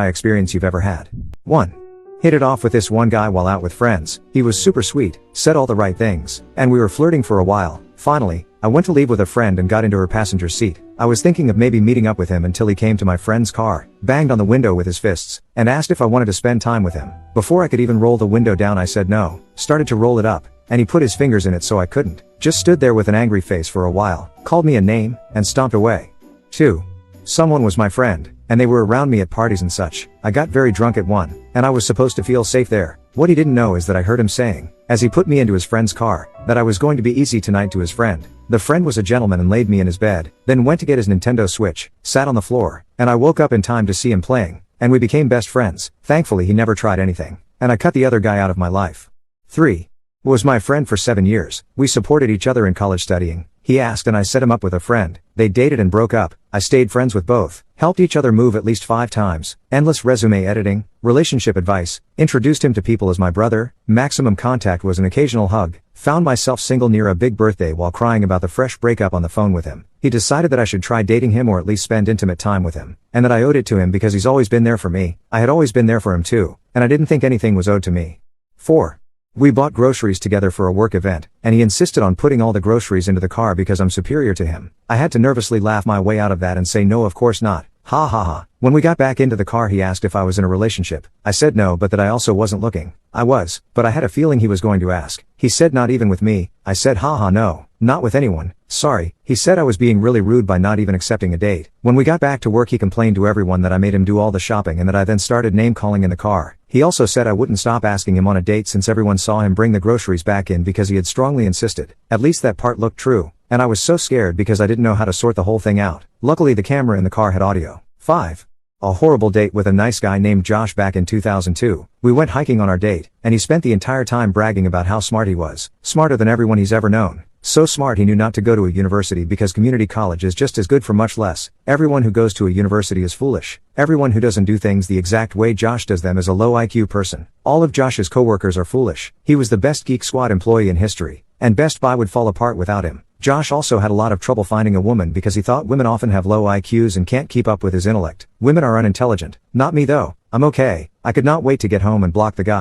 experience you've ever had. 1. Hit it off with this one guy while out with friends. He was super sweet, said all the right things, and we were flirting for a while. Finally, I went to leave with a friend and got into her passenger seat. I was thinking of maybe meeting up with him until he came to my friend's car, banged on the window with his fists, and asked if I wanted to spend time with him. Before I could even roll the window down, I said no, started to roll it up, and he put his fingers in it so I couldn't. Just stood there with an angry face for a while, called me a name, and stomped away. 2. Someone was my friend, and they were around me at parties and such. I got very drunk at one, and I was supposed to feel safe there. What he didn't know is that I heard him saying, as he put me into his friend's car, that I was going to be easy tonight to his friend. The friend was a gentleman and laid me in his bed, then went to get his Nintendo Switch, sat on the floor, and I woke up in time to see him playing, and we became best friends. Thankfully he never tried anything, and I cut the other guy out of my life. 3. Was my friend for 7 years. We supported each other in college studying. He asked and I set him up with a friend. They dated and broke up. I stayed friends with both. Helped each other move at least 5 times. Endless resume editing, relationship advice. Introduced him to people as my brother. Maximum contact was an occasional hug. Found myself single near a big birthday while crying about the fresh breakup on the phone with him. He decided that I should try dating him or at least spend intimate time with him. And that I owed it to him because he's always been there for me. I had always been there for him too. And I didn't think anything was owed to me. 4. We bought groceries together for a work event, and he insisted on putting all the groceries into the car because I'm superior to him. I had to nervously laugh my way out of that and say no, of course not. Ha ha ha. When we got back into the car he asked if I was in a relationship. I said no, but that I also wasn't looking. I was, but I had a feeling he was going to ask. He said not even with me. I said haha no, not with anyone. Sorry. He said I was being really rude by not even accepting a date. When we got back to work he complained to everyone that I made him do all the shopping and that I then started name calling in the car. He also said I wouldn't stop asking him on a date since everyone saw him bring the groceries back in because he had strongly insisted. At least that part looked true. And I was so scared because I didn't know how to sort the whole thing out. Luckily the camera in the car had audio. 5. A horrible date with a nice guy named Josh back in 2002. We went hiking on our date, and he spent the entire time bragging about how smart he was. Smarter than everyone he's ever known. So smart he knew not to go to a university because community college is just as good for much less. Everyone who goes to a university is foolish. Everyone who doesn't do things the exact way Josh does them is a low IQ person. All of Josh's coworkers are foolish. He was the best Geek Squad employee in history, and Best Buy would fall apart without him. Josh also had a lot of trouble finding a woman because he thought women often have low IQs and can't keep up with his intellect. Women are unintelligent. Not me though. I'm okay. I could not wait to get home and block the guy.